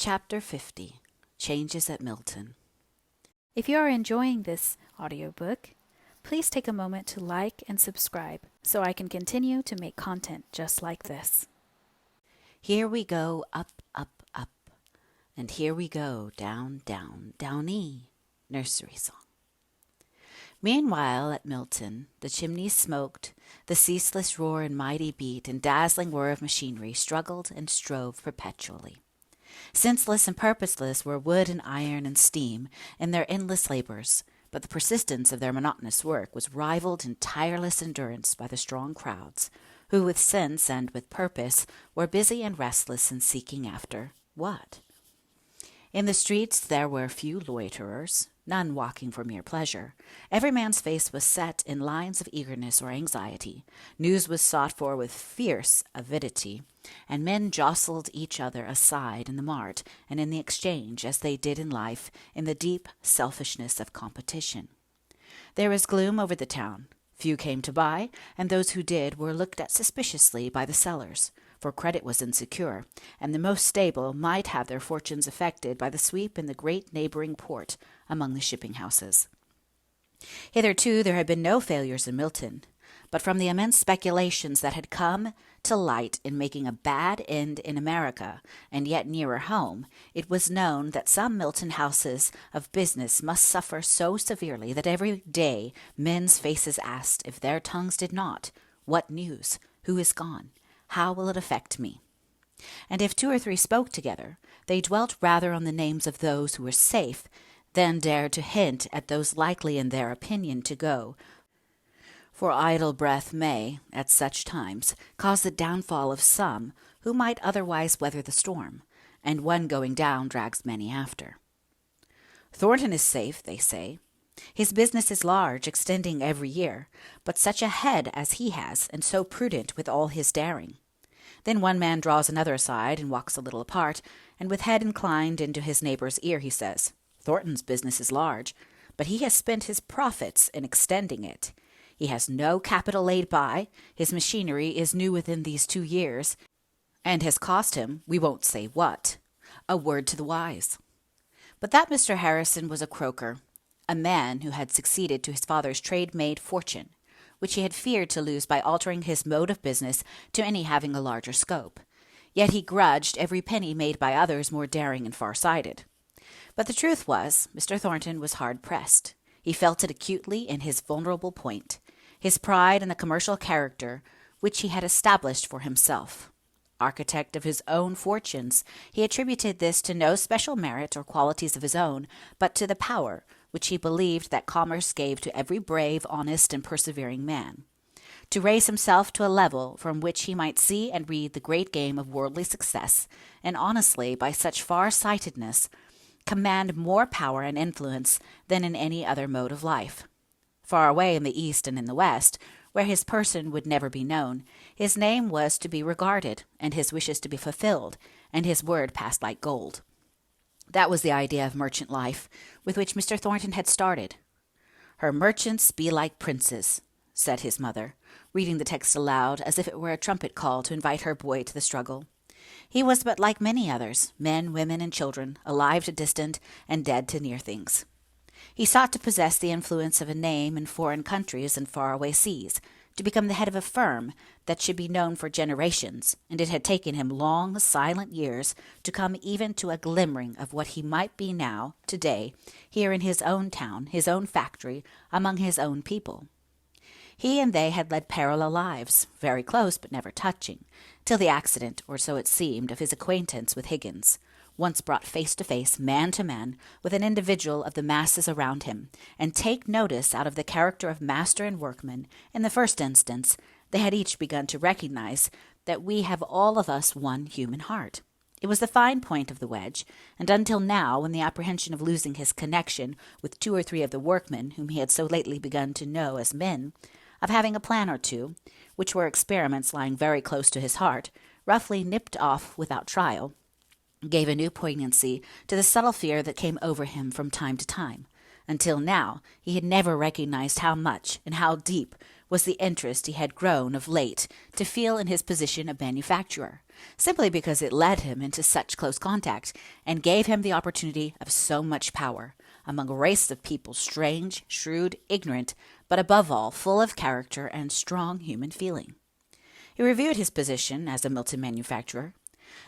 Chapter 50, Changes at Milton. If you are enjoying this audiobook, please take a moment to like and subscribe so I can continue to make content just like this. Here we go up, up, up, and here we go down, down, downy. Nursery song. Meanwhile at Milton, the chimneys smoked, the ceaseless roar and mighty beat and dazzling whir of machinery struggled and strove perpetually. Senseless and purposeless were wood and iron and steam in their endless labors, but the persistence of their monotonous work was rivaled in tireless endurance by the strong crowds, who with sense and with purpose were busy and restless in seeking after what? In the streets there were few loiterers, none walking for mere pleasure. Every man's face was set in lines of eagerness or anxiety. News was sought for with fierce avidity, and men jostled each other aside in the mart and in the exchange, as they did in life, in the deep selfishness of competition. There was gloom over the town. Few came to buy, and those who did were looked at suspiciously by the sellers, for credit was insecure, and the most stable might have their fortunes affected by the sweep in the great neighboring port among the shipping houses. Hitherto there had been no failures in Milton, but from the immense speculations that had come to light in making a bad end in America, and yet nearer home, it was known that some Milton houses of business must suffer so severely that every day men's faces asked, if their tongues did not, "What news? Who is gone? How will it affect me?" And if two or three spoke together, they dwelt rather on the names of those who were safe than dared to hint at those likely in their opinion to go, for idle breath may, at such times, cause the downfall of some who might otherwise weather the storm, and one going down drags many after. Thornton is safe, they say. His business is large, extending every year, but such a head as he has, and so prudent with all his daring. Then one man draws another aside and walks a little apart, and with head inclined into his neighbor's ear he says, "Thornton's business is large, but he has spent his profits in extending it. He has no capital laid by, his machinery is new within these 2 years, and has cost him, we won't say what, a word to the wise." But that Mr. Harrison was a croaker, a man who had succeeded to his father's trade-made fortune, which he had feared to lose by altering his mode of business to any having a larger scope. Yet he grudged every penny made by others more daring and far-sighted. But the truth was, Mr. Thornton was hard-pressed. He felt it acutely in his vulnerable point, his pride in the commercial character which he had established for himself. Architect of his own fortunes, he attributed this to no special merit or qualities of his own, but to the power which he believed that commerce gave to every brave, honest, and persevering man, to raise himself to a level from which he might see and read the great game of worldly success, and honestly, by such far-sightedness, command more power and influence than in any other mode of life. Far away in the East and in the West, where his person would never be known, his name was to be regarded, and his wishes to be fulfilled, and his word passed like gold. That was the idea of merchant life with which Mr. Thornton had started. "Her merchants be like princes," said his mother, reading the text aloud as if it were a trumpet call to invite her boy to the struggle. He was but like many others, men, women, and children, alive to distant and dead to near things. He sought to possess the influence of a name in foreign countries and far-away seas, to become the head of a firm that should be known for generations, and it had taken him long, silent years to come even to a glimmering of what he might be now, today, here in his own town, his own factory, among his own people. He and they had led parallel lives, very close but never touching, till the accident, or so it seemed, of his acquaintance with Higgins, once brought face to face, man to man, with an individual of the masses around him, and take notice out of the character of master and workman, in the first instance, they had each begun to recognize that we have all of us one human heart. It was the fine point of the wedge, and until now, when the apprehension of losing his connection with 2 or 3 of the workmen whom he had so lately begun to know as men, of having a plan or two, which were experiments lying very close to his heart, roughly nipped off without trial, gave a new poignancy to the subtle fear that came over him from time to time. Until now he had never recognized how much and how deep was the interest he had grown of late to feel in his position of manufacturer, simply because it led him into such close contact and gave him the opportunity of so much power among a race of people strange, shrewd, ignorant, but above all full of character and strong human feeling. He reviewed his position as a Milton manufacturer.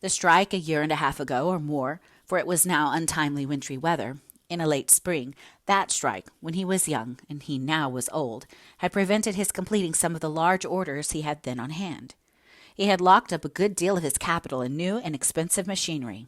The strike a year and a half ago or more, for it was now untimely wintry weather, in a late spring, that strike, when he was young and he now was old, had prevented his completing some of the large orders he had then on hand. He had locked up a good deal of his capital in new and expensive machinery,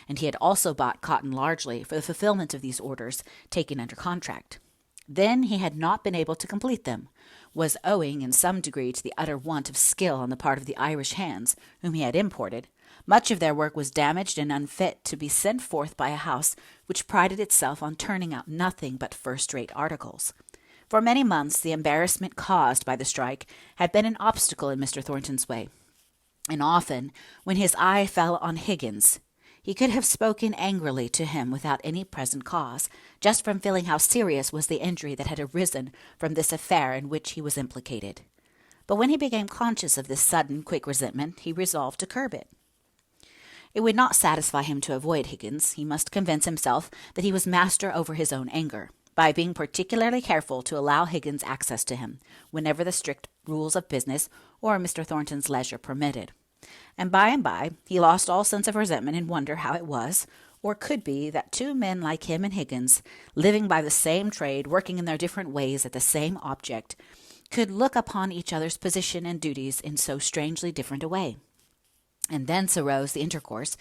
and he had also bought cotton largely for the fulfillment of these orders taken under contract. Then he had not been able to complete them, was owing in some degree to the utter want of skill on the part of the Irish hands whom he had imported. Much of their work was damaged and unfit to be sent forth by a house which prided itself on turning out nothing but first-rate articles. For many months the embarrassment caused by the strike had been an obstacle in Mr. Thornton's way, and often, when his eye fell on Higgins, he could have spoken angrily to him without any present cause, just from feeling how serious was the injury that had arisen from this affair in which he was implicated. But when he became conscious of this sudden, quick resentment, he resolved to curb it. It would not satisfy him to avoid Higgins. He must convince himself that he was master over his own anger, by being particularly careful to allow Higgins access to him, whenever the strict rules of business or Mr. Thornton's leisure permitted. And by, he lost all sense of resentment and wonder how it was, or could be, that two men like him and Higgins, living by the same trade, working in their different ways at the same object, could look upon each other's position and duties in so strangely different a way. And thence arose the intercourse,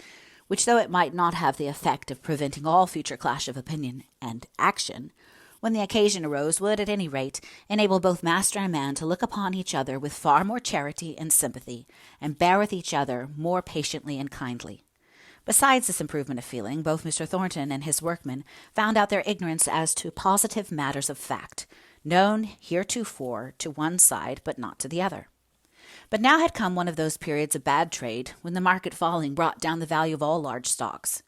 which, though it might not have the effect of preventing all future clash of opinion and action, when the occasion arose, would, at any rate, enable both master and man to look upon each other with far more charity and sympathy, and bear with each other more patiently and kindly. Besides this improvement of feeling, both Mr. Thornton and his workmen found out their ignorance as to positive matters of fact, known heretofore to one side but not to the other. But now had come one of those periods of bad trade when the market falling brought down the value of all large stocks.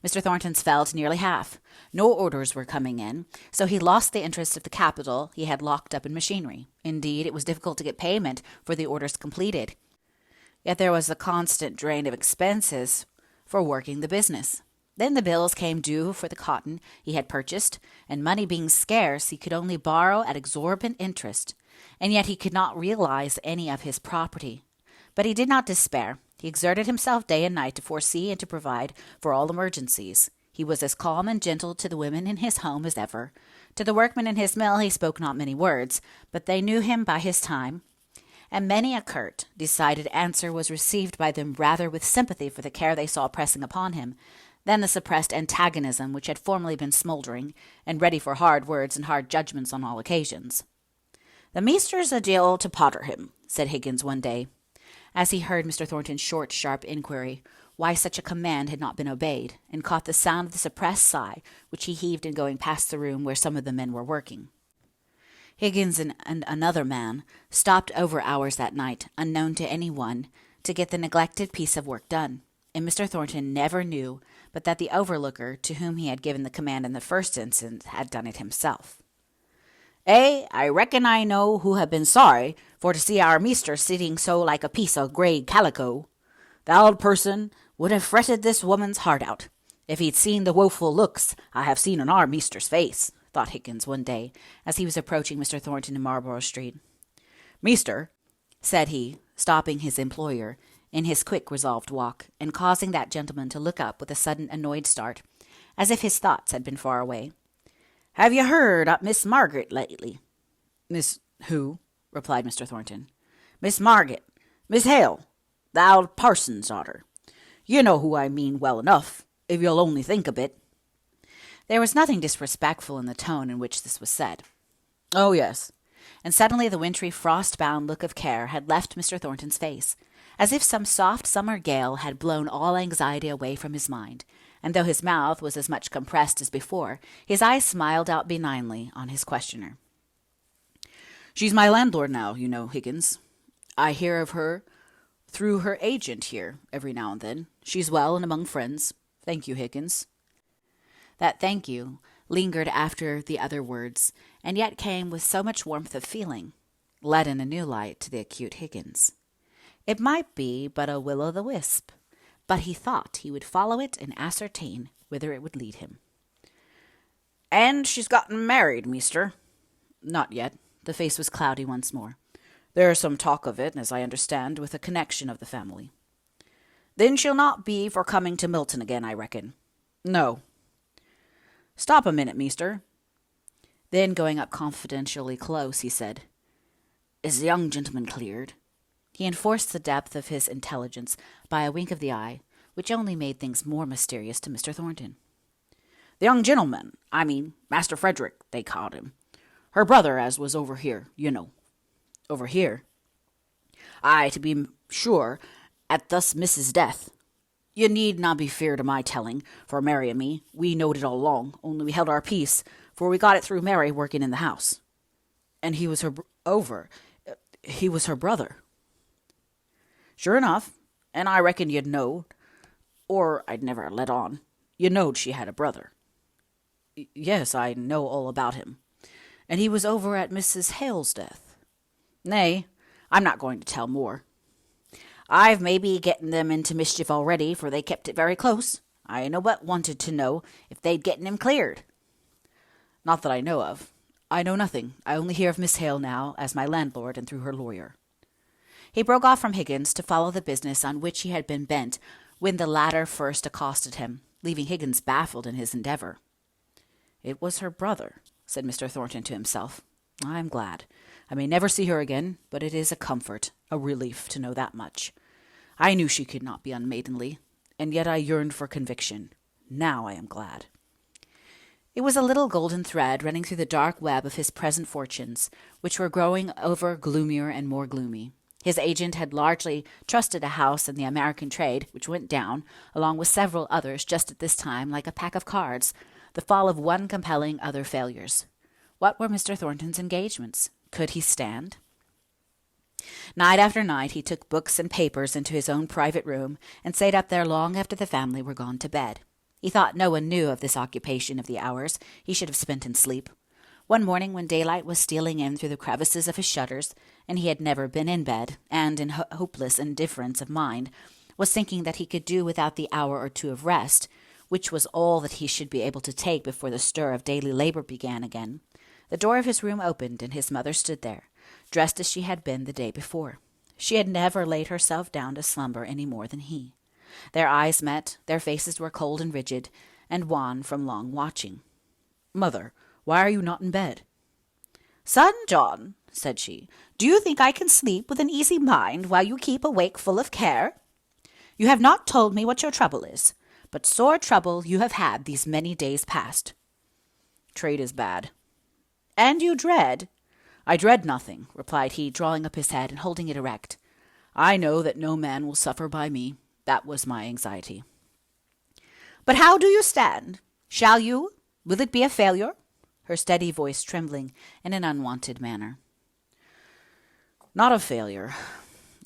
Mr. Thornton's fell to nearly half. No orders were coming in, so he lost the interest of the capital he had locked up in machinery. Indeed, it was difficult to get payment for the orders completed. Yet there was a constant drain of expenses for working the business. Then the bills came due for the cotton he had purchased, and money being scarce, he could only borrow at exorbitant interest, and yet he could not realize any of his property. But he did not despair. He exerted himself day and night to foresee and to provide for all emergencies. He was as calm and gentle to the women in his home as ever. To the workmen in his mill he spoke not many words, but they knew him by his time, and many a curt, decided answer was received by them rather with sympathy for the care they saw pressing upon him than the suppressed antagonism which had formerly been smouldering and ready for hard words and hard judgments on all occasions. "The meester's a deal to potter him," said Higgins one day, as he heard Mr. Thornton's short, sharp inquiry why such a command had not been obeyed, and caught the sound of the suppressed sigh which he heaved in going past the room where some of the men were working. Higgins and another man stopped over hours that night, unknown to any one, to get the neglected piece of work done, and Mr. Thornton never knew but that the overlooker to whom he had given the command in the first instance had done it himself. I reckon I know who have been sorry for to see our meester sitting so like a piece of grey calico. The old person would have fretted this woman's heart out, if he'd seen the woeful looks I have seen on our meester's face," thought Higgins one day, as he was approaching Mr. Thornton in Marlborough Street. "Meester," said he, stopping his employer in his quick resolved walk, and causing that gentleman to look up with a sudden annoyed start, as if his thoughts had been far away. "Have you heard of Miss Margaret lately?" "Miss who?" replied Mr. Thornton. "Miss Margaret. Miss Hale, the old parson's daughter. You know who I mean well enough, if you'll only think a bit." There was nothing disrespectful in the tone in which this was said. "Oh, yes." And suddenly the wintry, frost-bound look of care had left Mr. Thornton's face, as if some soft summer gale had blown all anxiety away from his mind, and though his mouth was as much compressed as before, his eyes smiled out benignly on his questioner. "She's my landlord now, you know, Higgins. I hear of her through her agent here every now and then. She's well and among friends. Thank you, Higgins." That thank you lingered after the other words, and yet came with so much warmth of feeling, led in a new light to the acute Higgins. It might be but a will-o'-the-wisp, but he thought he would follow it and ascertain whither it would lead him. "And she's gotten married, measter?" "Not yet." The face was cloudy once more. "There's some talk of it, as I understand, with a connection of the family." "Then she'll not be for coming to Milton again, I reckon." "No." "Stop a minute, measter." Then, going up confidentially close, he said, "Is the young gentleman cleared?" He enforced the depth of his intelligence by a wink of the eye, which only made things more mysterious to Mr. Thornton. "The young gentleman, I mean, Master Frederick, they called him. Her brother as was over here, you know." "Over here?" "Aye, to be sure, at thus Miss's death. You need not be feared of my telling, for Mary and me, we knowed it all along, only we held our peace, for we got it through Mary working in the house." "And he was her he was her brother." "Sure enough, and I reckon you'd knowed, or I'd never let on. You knowed she had a brother." "Yes, I know all about him. And he was over at Mrs. Hale's death." "Nay, I'm not going to tell more. I've maybe getten them into mischief already, for they kept it very close. I no but wanted to know if they'd getten him cleared." "Not that I know of. I know nothing. I only hear of Miss Hale now as my landlord and through her lawyer." He broke off from Higgins to follow the business on which he had been bent when the latter first accosted him, leaving Higgins baffled in his endeavor. "It was her brother," said Mr. Thornton to himself. "I'm glad. I may never see her again, but it is a comfort, a relief to know that much. I knew she could not be unmaidenly, and yet I yearned for conviction. Now I am glad." It was a little golden thread running through the dark web of his present fortunes, which were growing ever gloomier and more gloomy. His agent had largely trusted a house in the American trade, which went down, along with several others just at this time, like a pack of cards, the fall of one compelling other failures. What were Mr. Thornton's engagements? Could he stand? Night after night he took books and papers into his own private room and sat up there long after the family were gone to bed. He thought no one knew of this occupation of the hours he should have spent in sleep. One morning, when daylight was stealing in through the crevices of his shutters, and he had never been in bed, and in hopeless indifference of mind, was thinking that he could do without the hour or two of rest, which was all that he should be able to take before the stir of daily labor began again, the door of his room opened, and his mother stood there, dressed as she had been the day before. She had never laid herself down to slumber any more than he. Their eyes met, their faces were cold and rigid, and wan from long watching. "Mother, why are you not in bed?" "Son John," said she, "do you think I can sleep with an easy mind while you keep awake full of care? You have not told me what your trouble is, but sore trouble you have had these many days past." "Trade is bad." "And you dread?" "I dread nothing," replied he, drawing up his head and holding it erect. "I know that no man will suffer by me. That was my anxiety." "But how do you stand? Shall you? Will it be a failure?" Her steady voice trembling in an unwonted manner. "Not a failure.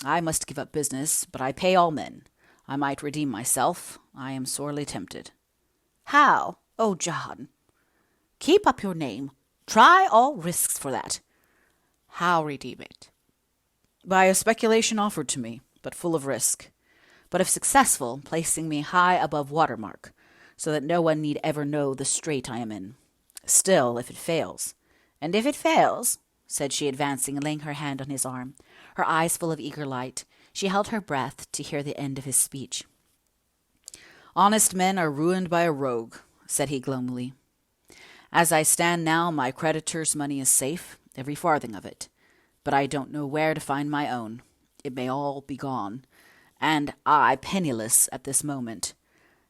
I must give up business, but I pay all men. I might redeem myself. I am sorely tempted." "How? Oh, John!" "Keep up your name. Try all risks for that." "How redeem it?" "By a speculation offered to me, but full of risk. But if successful, placing me high above water mark, so that no one need ever know the strait I am in. Still, if it fails—" "And if it fails," said she, advancing and laying her hand on his arm, her eyes full of eager light, she held her breath to hear the end of his speech. "Honest men are ruined by a rogue," said he gloomily. "As I stand now, my creditor's money is safe, every farthing of it, but I don't know where to find my own. It may all be gone, and I penniless at this moment.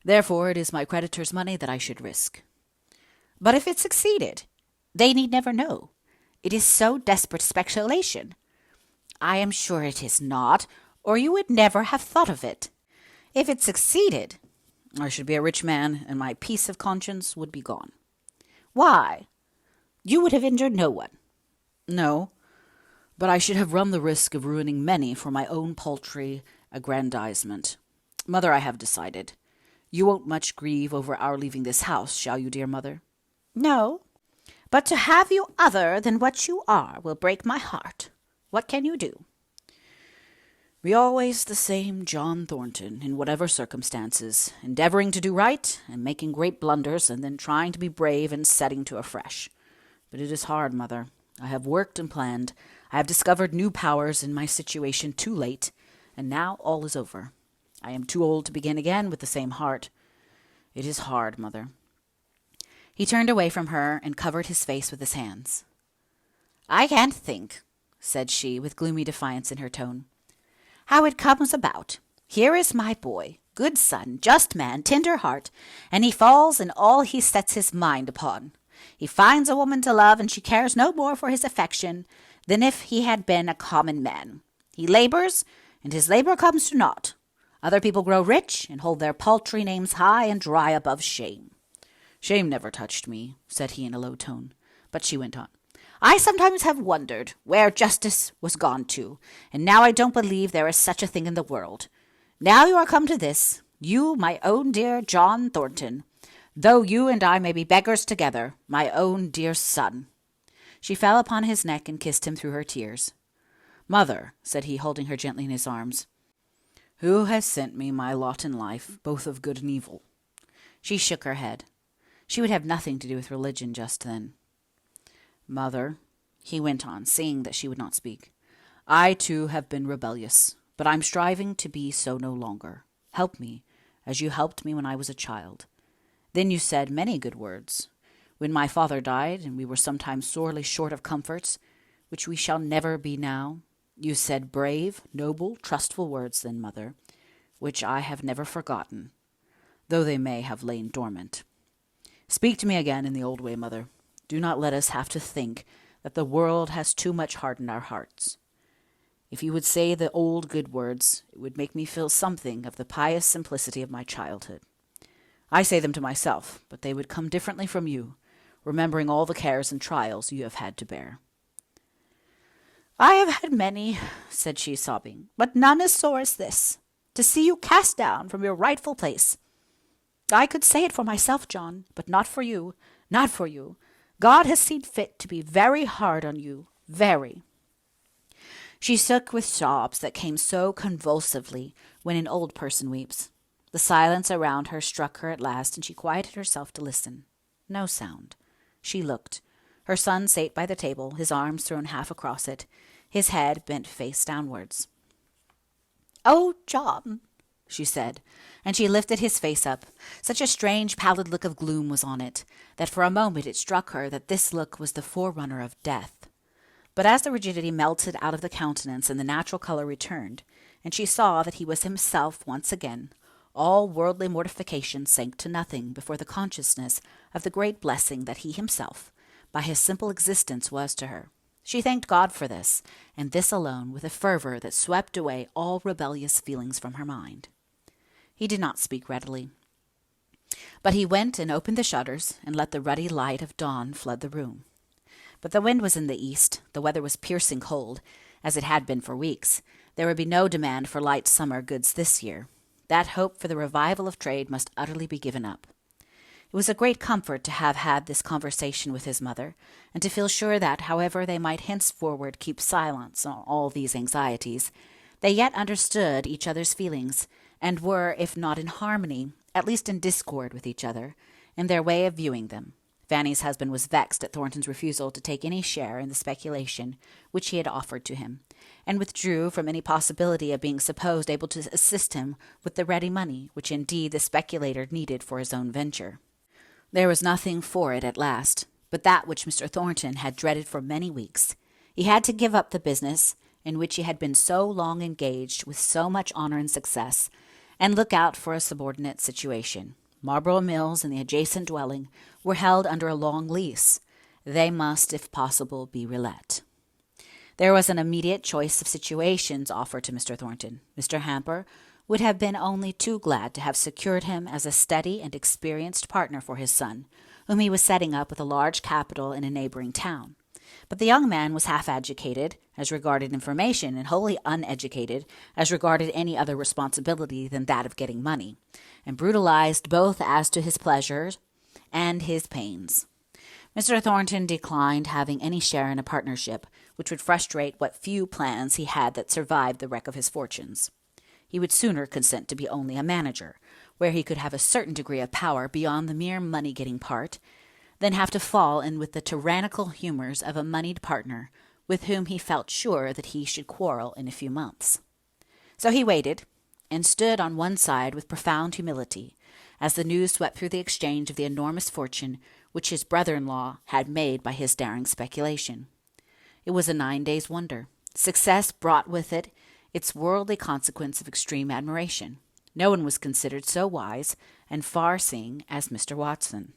Therefore it is my creditor's money that I should risk." "But if it succeeded? They need never know. It is so desperate speculation." "I am sure it is not, or you would never have thought of it. If it succeeded—" "I should be a rich man, and my peace of conscience would be gone." "Why? You would have injured no one." "No, but I should have run the risk of ruining many for my own paltry aggrandizement. Mother, I have decided. You won't much grieve over our leaving this house, shall you, dear mother?" "No, but to have you other than what you are will break my heart. What can you do?" Be always the same John Thornton, in whatever circumstances, endeavoring to do right, and making great blunders, and then trying to be brave and setting to afresh. But it is hard, mother. I have worked and planned. I have discovered new powers in my situation too late, and now all is over. I am too old to begin again with the same heart. It is hard, mother. He turned away from her and covered his face with his hands. I can't think, said she, with gloomy defiance in her tone, how it comes about. Here is my boy, good son, just man, tender heart, and he falls in all he sets his mind upon. He finds a woman to love, and she cares no more for his affection than if he had been a common man. He labors, and his labor comes to naught. Other people grow rich, and hold their paltry names high and dry above shame. Shame never touched me, said he in a low tone, but she went on. I sometimes have wondered where justice was gone to, and now I don't believe there is such a thing in the world. Now you are come to this, you, my own dear John Thornton, though you and I may be beggars together, my own dear son. She fell upon his neck and kissed him through her tears. Mother, said he, holding her gently in his arms, who has sent me my lot in life, both of good and evil? She shook her head. She would have nothing to do with religion just then. Mother, he went on, seeing that she would not speak, I too have been rebellious, but I'm striving to be so no longer. Help me, as you helped me when I was a child. Then you said many good words. When my father died, and we were sometimes sorely short of comforts, which we shall never be now, you said brave, noble, trustful words then, mother, which I have never forgotten, though they may have lain dormant. Speak to me again in the old way, mother. Do not let us have to think that the world has too much hardened our hearts. If you would say the old good words, it would make me feel something of the pious simplicity of my childhood. I say them to myself, but they would come differently from you, remembering all the cares and trials you have had to bear. I have had many, said she, sobbing, but none as sore as this, to see you cast down from your rightful place. I could say it for myself, John, but not for you, not for you. God has seen fit to be very hard on you, very. She shook with sobs that came so convulsively when an old person weeps. The silence around her struck her at last, and she quieted herself to listen. No sound. She looked. Her son sate by the table, his arms thrown half across it, his head bent face downwards. Oh, John, she said, and she lifted his face up. Such a strange pallid look of gloom was on it, that for a moment it struck her that this look was the forerunner of death. But as the rigidity melted out of the countenance and the natural color returned, and she saw that he was himself once again, all worldly mortification sank to nothing before the consciousness of the great blessing that he himself, by his simple existence, was to her. She thanked God for this, and this alone, with a fervor that swept away all rebellious feelings from her mind. He did not speak readily, but he went and opened the shutters and let the ruddy light of dawn flood the room. But the wind was in the east, the weather was piercing cold, as it had been for weeks. There would be no demand for light summer goods this year. That hope for the revival of trade must utterly be given up. It was a great comfort to have had this conversation with his mother, and to feel sure that, however they might henceforward keep silence on all these anxieties, they yet understood each other's feelings, and were, if not in harmony, at least in discord with each other, in their way of viewing them. Fanny's husband was vexed at Thornton's refusal to take any share in the speculation which he had offered to him, and withdrew from any possibility of being supposed able to assist him with the ready money which indeed the speculator needed for his own venture. There was nothing for it at last, but that which Mr. Thornton had dreaded for many weeks. He had to give up the business in which he had been so long engaged with so much honor and success, and look out for a subordinate situation. Marlborough Mills and the adjacent dwelling were held under a long lease. They must, if possible, be relet. There was an immediate choice of situations offered to Mr. Thornton. Mr. Hamper would have been only too glad to have secured him as a steady and experienced partner for his son, whom he was setting up with a large capital in a neighboring town. But the young man was half-educated as regarded information and wholly uneducated as regarded any other responsibility than that of getting money, and brutalized both as to his pleasures and his pains. Mr. Thornton declined having any share in a partnership, which would frustrate what few plans he had that survived the wreck of his fortunes. He would sooner consent to be only a manager, where he could have a certain degree of power beyond the mere money-getting part, than have to fall in with the tyrannical humors of a moneyed partner with whom he felt sure that he should quarrel in a few months. So he waited, and stood on one side with profound humility, as the news swept through the exchange of the enormous fortune which his brother-in-law had made by his daring speculation. It was a 9 days' wonder. Success brought with it its worldly consequence of extreme admiration. No one was considered so wise and far-seeing as Mr. Watson.